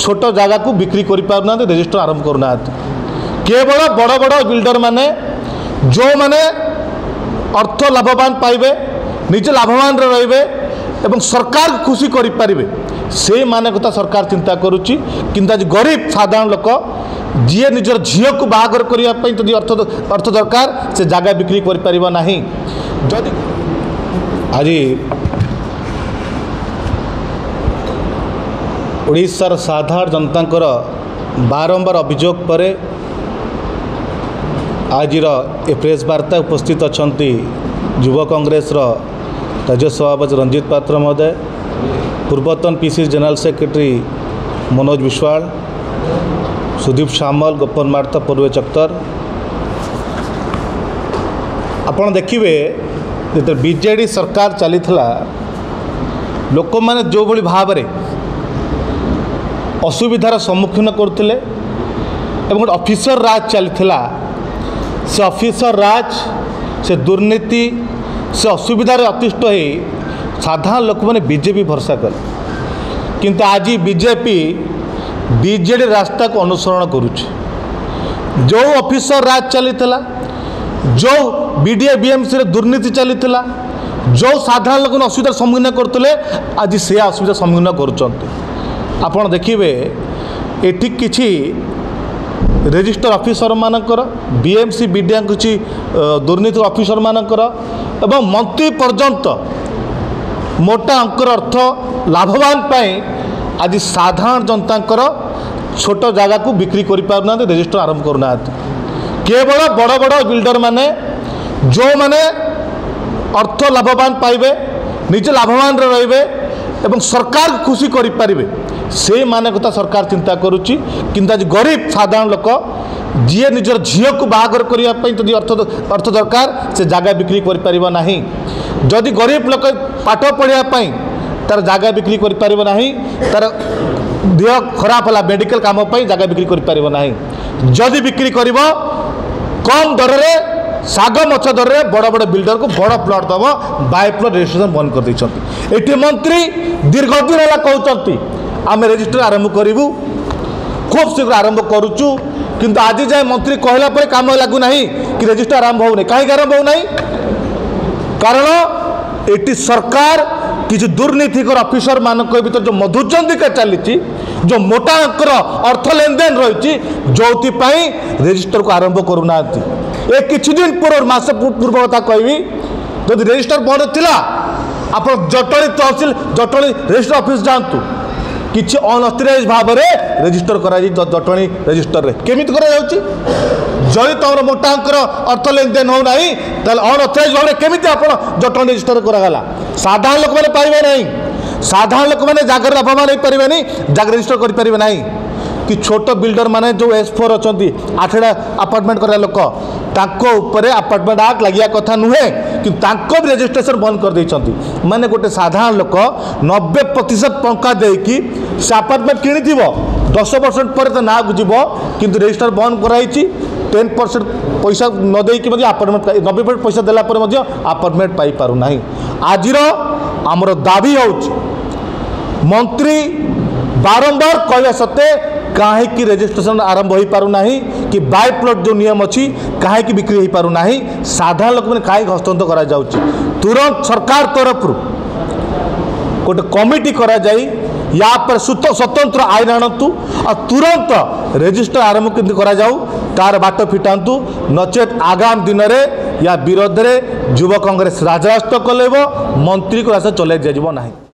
छोट जगह को बिक्री करना रजिस्टर आरंभ करना केवल बड़ बड़ बिल्डर माने जो माने अर्थ लाभवान पाइबे निजे लाभवान रे एवं सरकार खुशी करें से माने कथा सरकार चिंता करुच्ची किंतु आज गरीब साधारण लोक जी निजर झील को बाहागर करने जदि अर्थ दरकार से जगह बिक्री करना जदि आज ओडिशार साधारण जनता बारंबार अभियोग पर आज ए प्रेस वार्ता उपस्थित अच्छा युवा कांग्रेस राज्य सभापति रंजीत पात्र महोदय पूर्वतन PCC general secretary Manoj Biswal Sudip Samal गोपन मार्ता परवेज अख्तर आपण देखिए जो बीजेडी सरकार चली लोक मैंने जो भली भाव में असुविधार सम्मुखीन करते गोटे ऑफिसर राज चली से ऑफिसर राज से दुर्नीति से असुविधार अतिष्ठ हो साधारण लोक मैंने बीजेपी भरसा कले किंतु आज बीजेपी बीजेडी रास्ता को अनुसरण करुच्चे जो ऑफिसर राज चली जो बीडीए बीएमसी रे दुर्नीति चली जो साधारण लोक असुविधार सम्मुखीन करते आज से असुविधा सम्मुखीन कर देखिए ये किसी रेजिस्टर ऑफिसर मानकर बीएमसी बीडीए किसी दुर्नीति ऑफिसर मानकर एवं मंत्री पर्यंत मोटा अंकर अर्थ लाभवान पाई आज साधारण जनता छोट जगह को बिक्री करना रजिस्टर आरंभ करना केवल बड़ बड़ बिल्डर माने जो माने अर्थ लाभवान पाइबे निजे लाभवान रे एवं सरकार खुशी करें से माने कथा सरकार चिंता करुच्ची किंतु आज गरीब साधारण लोक जी निजर झील को बाहागर करने जदि अर्थ दरकार से जगह बिक्री करना जदि गरीब लोक पाठ पढ़ाई तार जगह बिक्री करना तार देह खराब है मेडिकल काम जगह बिक्री करना जदि बिक्री कर कम दर में साग मछ दर में बड़ बड़ बिल्डर को बड़ प्लट दब बाय प्लट रजिस्ट्रेशन बंद कर देती मंत्री दीर्घ दिन है कहते आम रजिस्टर आरंभ करूँ खूब शीघ्र आरंभ करुचु किंतु आज जाए मंत्री कहला पर काम लगुना कि रजिस्टर आरंभ होना कहीं आरंभ होना कारण ये सरकार किसी दुर्नीतिकर ऑफिसर मान भर जो मधुचंदिका चली जो मोटा अंकर अर्थ लेन देन रही जो रजिस्टर को आरंभ करूना ए किछि दिन पूर्व मास पूर्व कथा कहबी जब रजिस्टर बंद थिला आप जटणी तहसिल जटणी रजिस्टर ऑफिस जातु किछि अनअथराइज भाव में रजिस्टर करा जटणी रजिस्टर रे केमिति करा जाउची जदि तुम मोटा अंकर अर्थ लेन देन हो नहीं अनअथराइज भाव में केमिति आपण जटणी रजिस्टर करागला साधारण लोक मैंने पाइबे नहीं साधारण लोक मैंने जागर लाभवान हो पारे नहीं जागर रजिस्टर करें नहीं कि छोट बिल्डर माने जो S4 अच्छा 8टा अपार्टमेंट करा लोक अपार्टमेंट आक्ट लगे कथा नुहे कि रजिस्ट्रेशन बंद कर देइछंती माने गोटे साधारण लोक 90% टंका देकी से अपार्टमेंट किणी 10% पर तो ना जीव किंतु रजिस्टर बंद कराई 10% पैसा न देकी अपार्टमेंट 90% पैसा देला पर अपार्टमेंट पाई पारु नाही आजिर आमर दाबी होउची मंत्री बारंबार कहवा सत्ते कहीं रजिस्ट्रेशन आरंभ हो पारना कि बाय प्लॉट जो नियम अच्छी कहीं बिक्री हो पारना साधारण लोक मैंने कहीं हस्तांतर करा जाउची तुरंत सरकार तरफ गोटे कमिटी करा जाई या पर स्वतंत्र आईन आणतु और तुरंत रजिस्टर आरंभ केमती करा जाऊ तार बाट फिटातु नचेत आगामी दिन में या विरोध में युवा कांग्रेस राजरास्ता कलेब मंत्री को रास्ता चलाई जाइब नहीं।